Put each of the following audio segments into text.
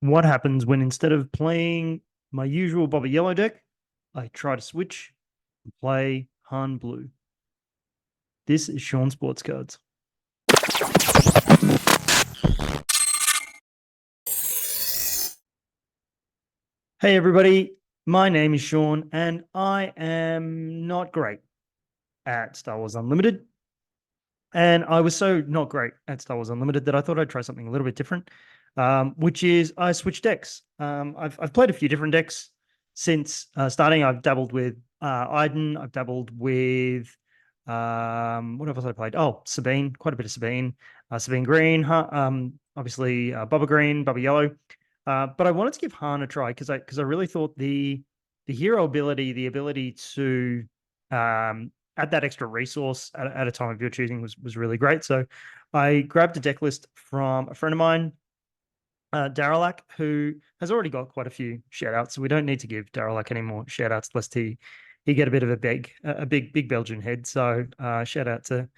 What happens when instead of playing my usual Boba Yellow deck, I try to switch and play Han Blue? This is Sean Sports Cards. Hey everybody, my name is Sean and I am not great at Star Wars Unlimited. And I was so not great at Star Wars Unlimited that I thought I'd try something a little bit different, which is I switched decks. I've played a few different decks since starting. I've dabbled with Iden. I've dabbled with what else have I played? Oh, Sabine, quite a bit of Sabine, Sabine Green, obviously Boba Green, Boba Yellow. But I wanted to give Han a try because I really thought the hero ability, the ability to add that extra resource at a time of your choosing was really great. So I grabbed a deck list from a friend of mine, Daralak, who has already got quite a few shout outs. So we don't need to give Daralak any more shout outs lest he get a bit of a big Belgian head. So shout out to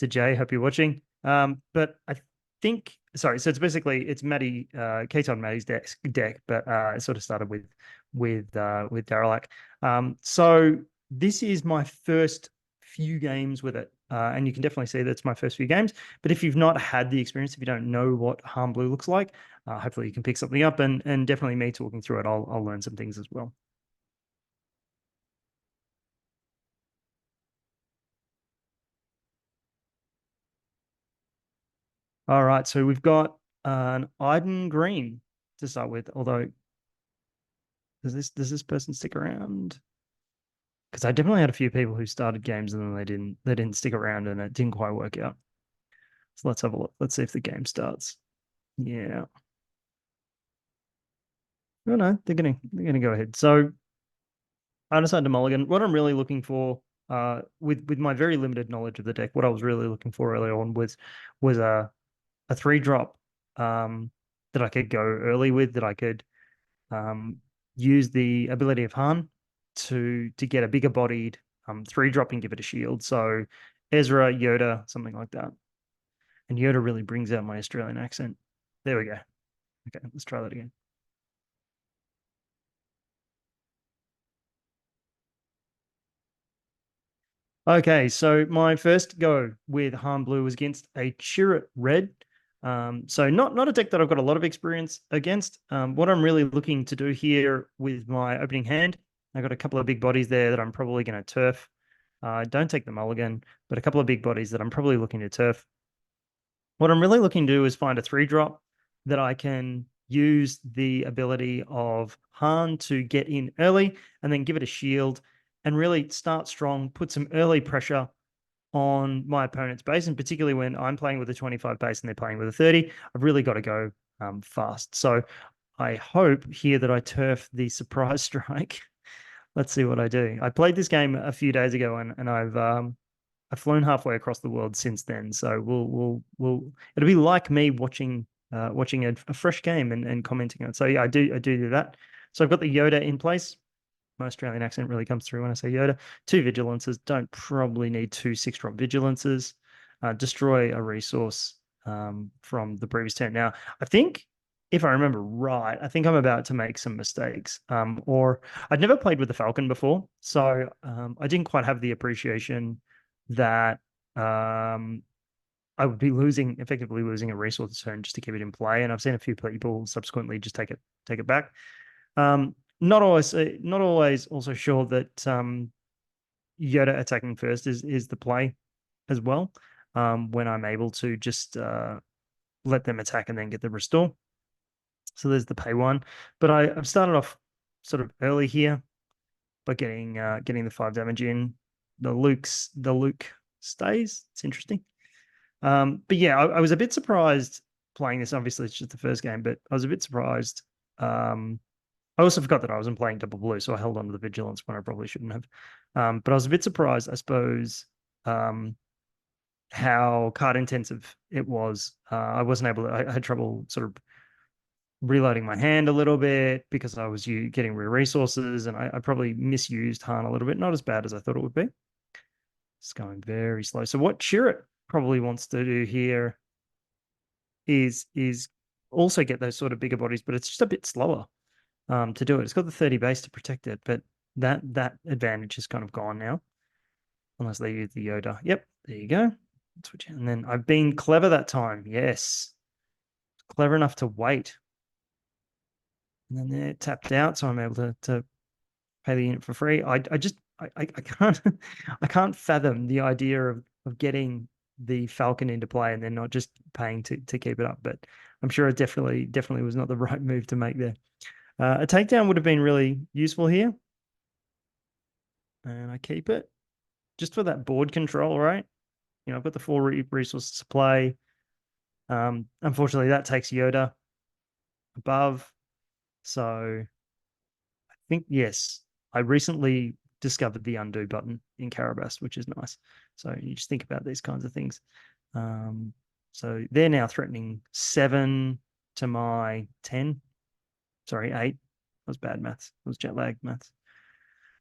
Jay. Hope you're watching. But I think sorry, so it's Maddie Katon Maddie's deck, but it sort of started with Daralak. So this is my first few games with it. And you can definitely see that's my first few games. But if you've not had the experience, if you don't know what Han Blue looks like, hopefully you can pick something up, and definitely me talking through it, I'll learn some things as well. All right, so we've got an Iden Green to start with. Although, does this person stick around? Because I definitely had a few people who started games and then they didn't stick around and it didn't quite work out. So let's have a look. Let's see if the game starts. Yeah. Oh no, they're gonna go ahead. So I decided to mulligan. What I'm really looking for, with my very limited knowledge of the deck, what I was really looking for early on was a 3-drop that I could go early with, that I could use the ability of Han to get a bigger bodied 3-drop and give it a shield. So Ezra, Yoda, something like that. And Yoda really brings out my Australian accent. There we go. Okay, let's try that again. Okay, so my first go with Han Blue was against a Chirrut Red. So not a deck that I've got a lot of experience against. What I'm really looking to do here with my opening hand, I've got a couple of big bodies there that I'm probably going to turf. Don't take the mulligan, but a couple of big bodies that I'm probably looking to turf. What I'm really looking to do is find a 3-drop that I can use the ability of Han to get in early and then give it a shield and really start strong, put some early pressure on my opponent's base, and particularly when I'm playing with a 25 base and they're playing with a 30, I've really got to go fast. So I hope here that I turf the surprise strike. Let's see what I do. I played this game a few days ago, and I've flown halfway across the world since then. So we'll it'll be like me watching a fresh game and commenting on it. So yeah, I do that. So I've got the Yoda in place. My Australian accent really comes through when I say Yoda. 2 vigilances. Don't probably need 2 6-drop vigilances. Destroy a resource from the previous turn. Now, I think if I remember right, I think I'm about to make some mistakes. Or I'd never played with the Falcon before, so I didn't quite have the appreciation that I would be effectively losing a resource turn just to keep it in play. And I've seen a few people subsequently just take it back. Not always also sure that Yoda attacking first is the play as well. When I'm able to just let them attack and then get the restore. So there's the pay one. But I've started off sort of early here by getting the 5 damage in. The Luke stays. It's interesting. But yeah, I was a bit surprised playing this. Obviously, it's just the first game, but I was a bit surprised. I also forgot that I wasn't playing double blue, so I held on to the vigilance when I probably shouldn't have. But I was a bit surprised, I suppose, how card intensive it was. I wasn't able to, I had trouble sort of reloading my hand a little bit because I was getting rare resources, and I probably misused Han a little bit. Not as bad as I thought it would be. It's going very slow. So what Chirrut probably wants to do here is also get those sort of bigger bodies, but it's just a bit slower to do it. It's got the 30 base to protect it, but that advantage is kind of gone now, unless they use the Yoda. Yep, there you go. Switch. And then I've been clever that time. Yes, clever enough to wait. And then they're tapped out, so I'm able to pay the unit for free. I can't I can't fathom the idea of getting the Falcon into play and then not just paying to keep it up. But I'm sure it definitely was not the right move to make there. A takedown would have been really useful here. And I keep it just for that board control, right? You know, I've got the 4 resources to play. Unfortunately, that takes Yoda above. So I think, yes, I recently discovered the undo button in Carabas, which is nice. So you just think about these kinds of things. So they're now threatening 7 to my 10. Sorry, 8. That was bad maths. It was jet lag maths.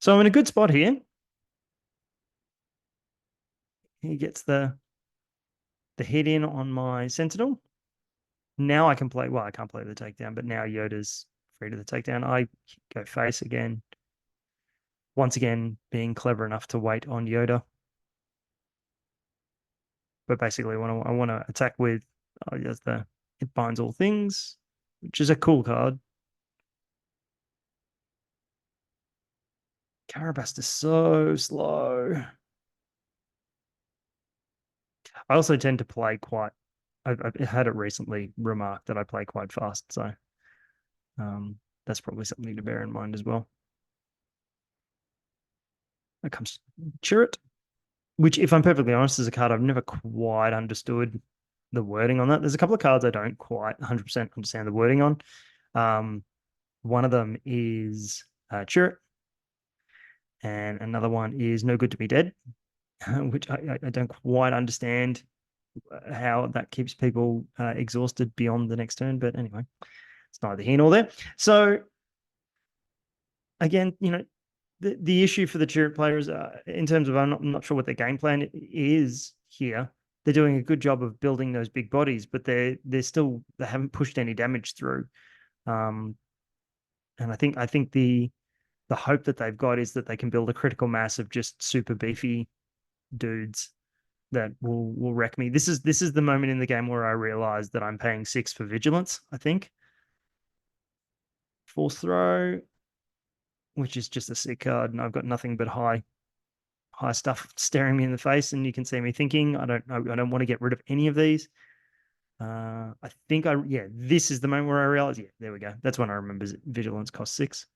So I'm in a good spot here. He gets the hit in on my Sentinel. Now I can play, well, I can't play the takedown, but now Yoda's free to the takedown. I go face again. Once again, being clever enough to wait on Yoda. But basically, I want to attack with, there's the it binds all things, which is a cool card. Carabast is so slow. I also tend to play quite, I've had it recently remarked that I play quite fast. So that's probably something to bear in mind as well. That comes Chirrut, which, if I'm perfectly honest, is a card I've never quite understood the wording on that. There's a couple of cards I don't quite 100% understand the wording on. One of them is Chirrut, and another one is No Good to Be Dead, which I don't quite understand how that keeps people exhausted beyond the next turn. But anyway, it's neither here nor there. So again, you know, the issue for the Chirrut players, in terms of I'm not sure what their game plan is here. They're doing a good job of building those big bodies, but they haven't pushed any damage through. And I think the hope that they've got is that they can build a critical mass of just super beefy dudes that will wreck me. This is the moment in the game where I realize that I'm paying 6 for vigilance, I think. Force throw, which is just a sick card, and I've got nothing but high stuff staring me in the face, and you can see me thinking, I don't want to get rid of any of these. I think this is the moment where I realize, yeah, there we go. That's when I remember vigilance costs 6.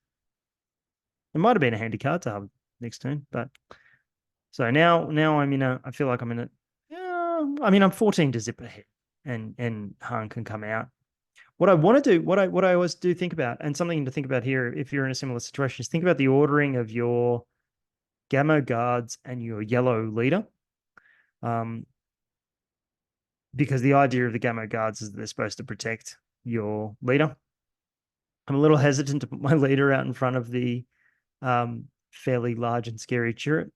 It might have been a handy card to have next turn, but so now I feel like I'm in a, I mean, I'm 14 to zip ahead, and Han can come out. What I want to do, what I always do think about, and something to think about here, if you're in a similar situation, is think about the ordering of your Gamma guards and your yellow leader. Because the idea of the Gamma guards is that they're supposed to protect your leader. I'm a little hesitant to put my leader out in front of the fairly large and scary Chirrut.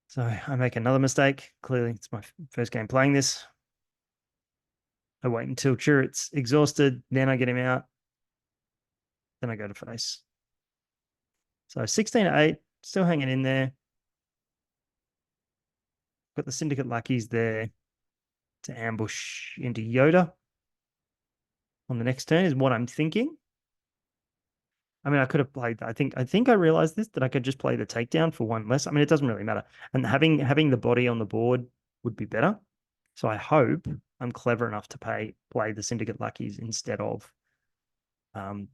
So I make another mistake. Clearly, it's my first game playing this. I wait until Chirrut's exhausted, then I get him out. Then I go to face. So 16 to 8, still hanging in there. Got the Syndicate Luckies there to ambush into Yoda on the next turn is what I'm thinking. I mean, I could have played. I think I realized this, that I could just play the takedown for 1 less. I mean, it doesn't really matter, and having the body on the board would be better. So I hope I'm clever enough to play the Syndicate Luckies instead of. And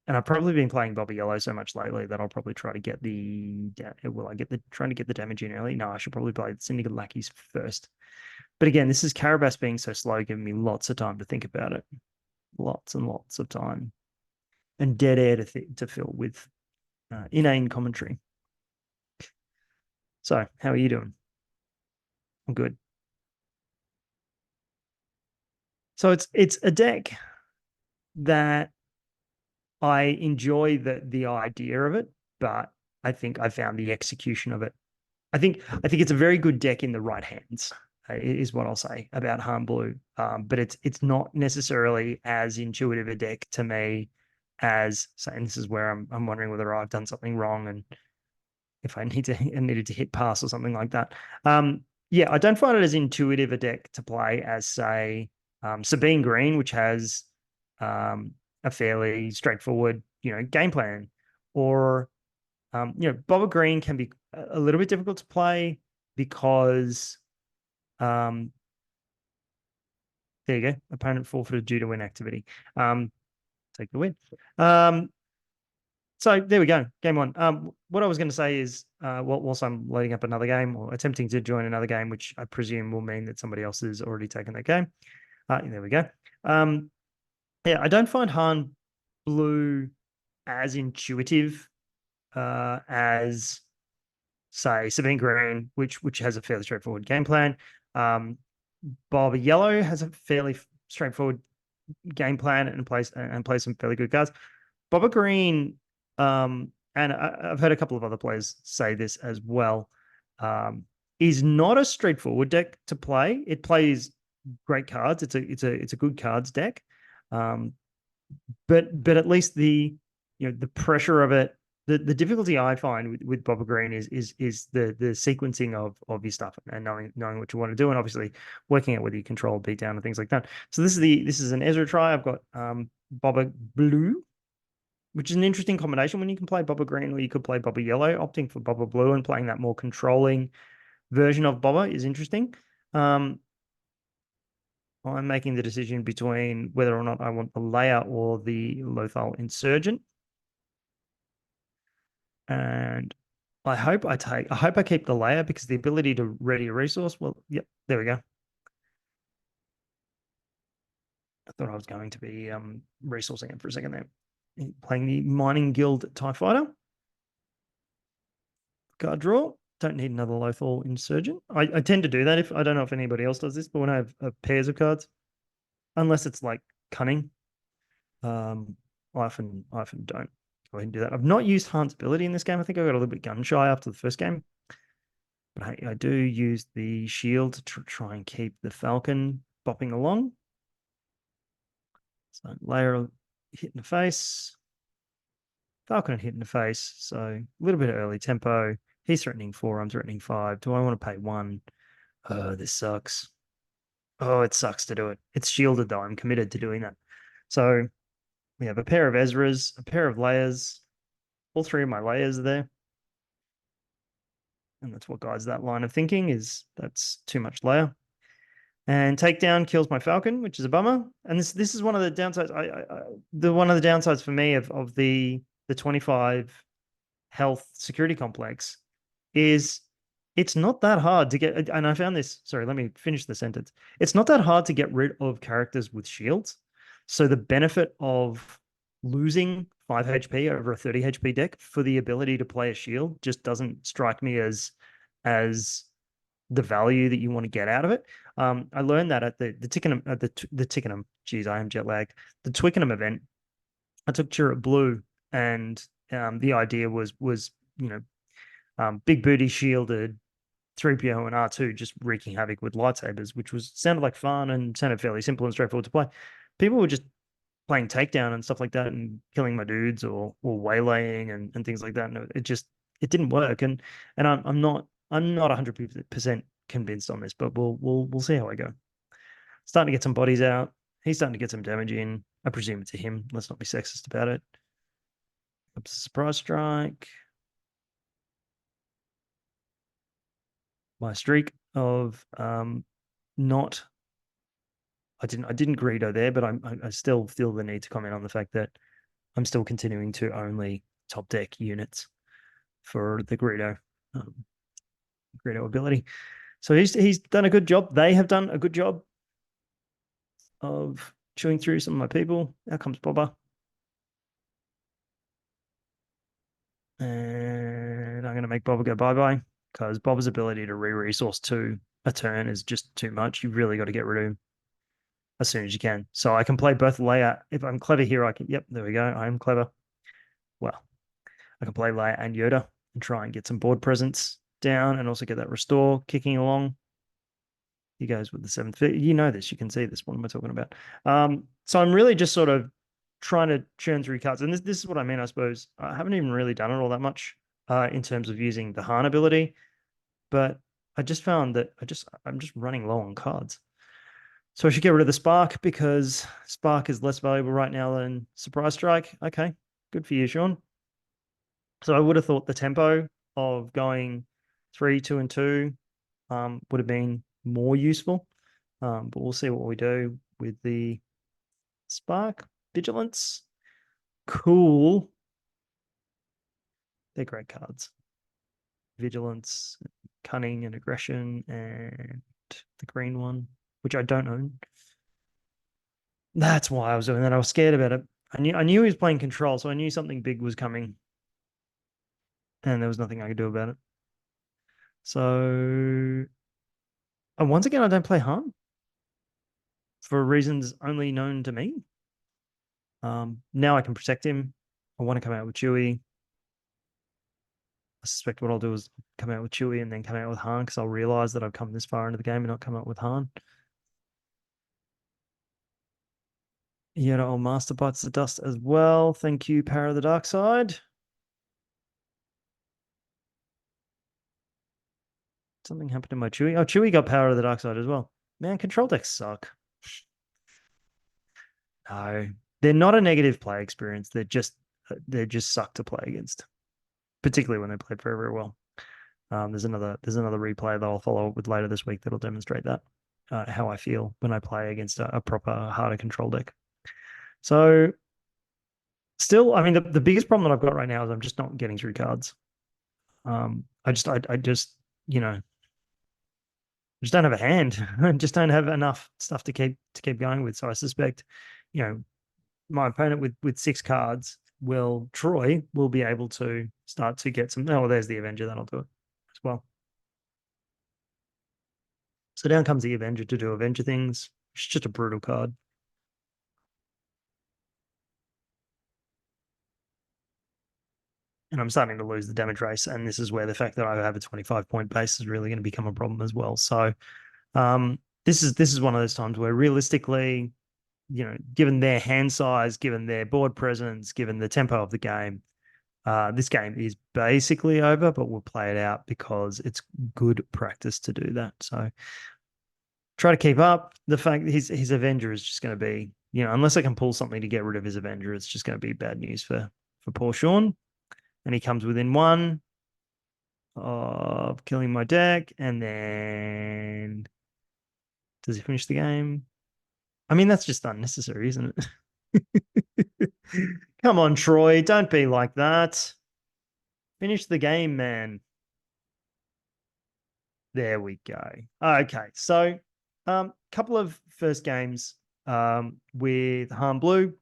I've probably been playing Boba Yellow so much lately that I'll probably try to get trying to get the damage in early? No, I should probably play the Syndicate Luckies first. But again, this is Carabas being so slow, giving me lots of time to think about it. Lots and lots of time. And dead air to fill with inane commentary. So, how are you doing? I'm good. So it's a deck that I enjoy the idea of it, but I think I found the execution of it. I think it's a very good deck in the right hands. is what I'll say about Han Blue. But it's not necessarily as intuitive a deck to me as saying this is where I'm wondering whether I've done something wrong and if I needed to hit pass or something like that. Yeah, I don't find it as intuitive a deck to play as say Sabine Green, which has a fairly straightforward, game plan, or Boba Green can be a little bit difficult to play because um, there you go, opponent forfeited due to inactivity. Take the win. So there we go, game one. What I was going to say is, whilst I'm loading up another game or attempting to join another game, which I presume will mean that somebody else has already taken that game. There we go. Yeah, I don't find Han Blue as intuitive as say Sabine Green, which has a fairly straightforward game plan. Boba Yellow has a fairly straightforward game plan and plays some fairly good cards. Boba Green, and I've heard a couple of other players say this as well, is not a straightforward deck to play. It plays great cards. It's a good cards deck, but at least the pressure of it, the difficulty I find with Boba Green is the sequencing of your stuff and knowing what you want to do, and obviously working out whether you control beatdown and things like that. So this is an Ezra try. I've got Boba Blue, which is an interesting combination when you can play Boba Green or you could play Boba Yellow. Opting for Boba Blue and playing that more controlling version of Boba is interesting. I'm making the decision between whether or not I want the Leia or the Lothal Insurgent. And I hope I keep the Leia because the ability to ready a resource, well, yep, there we go. I thought I was going to be resourcing it for a second there. Playing the Mining Guild TIE Fighter. Card draw. Don't need another Lothal Insurgent. I tend to do that if I don't know if anybody else does this, but when I have pairs of cards, unless it's like Cunning, I often don't go ahead and do that. I've not used Han's ability in this game. I think I got a little bit gun shy after the first game, but I do use the shield to try and keep the Falcon bopping along. So layer hit in the face. Falcon hit in the face. So a little bit of early tempo. He's threatening 4. I'm threatening 5. Do I want to pay 1? Oh, this sucks. Oh, it sucks to do it. It's shielded though. I'm committed to doing that. So we have a pair of Ezras, a pair of layers. All 3 of my layers are there. And that's what guides that line of thinking is that's too much layer. And takedown kills my Falcon, which is a bummer. And this is one of the downsides. One of the downsides for me of the 25 health security complex is it's not that hard to get. And I found this. Sorry, let me finish the sentence. It's not that hard to get rid of characters with shields. So the benefit of losing 5 HP over a 30 HP deck for the ability to play a shield just doesn't strike me as the value that you want to get out of it. I learned that at the Tickenham the Tickenham. Geez, I am jet lagged. The Twickenham event. I took Chirrut Blue, and the idea was big booty shielded 3PO and R2 just wreaking havoc with lightsabers, which sounded like fun and sounded fairly simple and straightforward to play. People were just playing takedown and stuff like that and killing my dudes or waylaying and things like that. And it didn't work. And I'm not 100% convinced on this, but we'll see how I go. Starting to get some bodies out. He's starting to get some damage in. I presume it's a him. Let's not be sexist about it. It's a surprise strike. My streak of not. I didn't Greedo there, but I still feel the need to comment on the fact that I'm still continuing to only top deck units for the Greedo ability. So he's done a good job. They have done a good job of chewing through some of my people. Out comes Boba. And I'm going to make Boba go bye-bye because Boba's ability to re-resource to a turn is just too much. You've really got to get rid of him as soon as you can. So I can play both Leia. If I'm clever here, I can. Yep, there we go. I am clever. Well, I can play Leia and Yoda and try and get some board presence down and also get that restore kicking along. He goes with the seventh. You know this. You can see this. What am I talking about? So I'm really just sort of trying to churn through cards, and this is what I mean. I suppose I haven't even really done it all that much in terms of using the Han ability, but I just found that I'm just running low on cards. So I should get rid of the Spark because Spark is less valuable right now than Surprise Strike. Okay, good for you, Sean. So I would have thought the tempo of going 3, 2, and 2 would have been more useful. But we'll see what we do with the Spark. Vigilance. Cool. They're great cards. Vigilance, Cunning, and Aggression, and the green one, which I don't own. That's why I was doing that. I was scared about it. I knew he was playing control, so I knew something big was coming, and there was nothing I could do about it. So, and once again, I don't play Han for reasons only known to me. Now I can protect him. I want to come out with Chewie. I suspect what I'll do is come out with Chewie and then come out with Han because I'll realize that I've come this far into the game and not come out with Han. Yoda old Master bites the dust as well. Thank you, Power of the Dark Side. Something happened to my Chewie. Oh, Chewie got Power of the Dark Side as well. Man, control decks suck. No, they're not a negative play experience. They're just suck to play against, particularly when they played very, very well. There's another replay that I'll follow up with later this week that'll demonstrate that how I feel when I play against a proper harder control deck. So still, I mean, the biggest problem that I've got right now is I'm just not getting through cards. I just, you know, just don't have a hand. I just don't have enough stuff to keep going with. So I suspect, you know, my opponent with 6 cards Troy will be able to start to get some. Oh, there's the Avenger. That'll do it as well. So down comes the Avenger to do Avenger things. It's just a brutal card. And I'm starting to lose the damage race. And this is where the fact that I have a 25-point base is really going to become a problem as well. So this is one of those times where realistically, you know, given their hand size, given their board presence, given the tempo of the game, this game is basically over, but we'll play it out because it's good practice to do that. So try to keep up. The fact that his Avenger is just going to be, you know, unless I can pull something to get rid of his Avenger, it's just going to be bad news for poor Sean. And he comes within 1 of killing my deck. And then does he finish the game? I mean, that's just unnecessary, isn't it? Come on, Troy. Don't be like that. Finish the game, man. There we go. Okay, so couple of first games with Han Blue.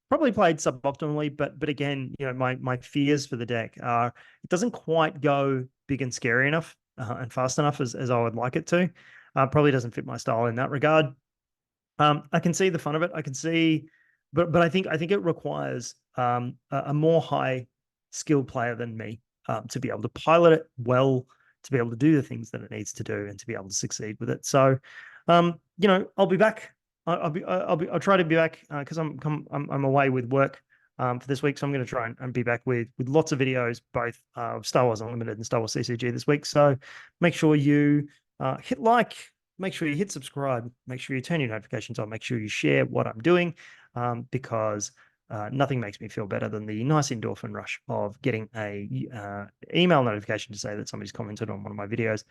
Probably played suboptimally, but again, you know, my fears for the deck are it doesn't quite go big and scary enough and fast enough as I would like it to. Probably doesn't fit my style in that regard. I can see the fun of it. I can see, but I think it requires a more high skilled player than me to be able to pilot it well, to be able to do the things that it needs to do, and to be able to succeed with it. So, you know, I'll be back. I'll try to be back because I'm away with work for this week, so I'm going to try and be back with lots of videos, both of Star Wars Unlimited and Star Wars CCG this week. So make sure you hit like. Make sure you hit subscribe. Make sure you turn your notifications on. Make sure you share what I'm doing because nothing makes me feel better than the nice endorphin rush of getting a email notification to say that somebody's commented on one of my videos.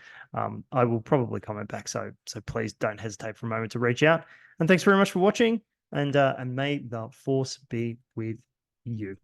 I will probably comment back, so please don't hesitate for a moment to reach out. And thanks very much for watching, and may the force be with you.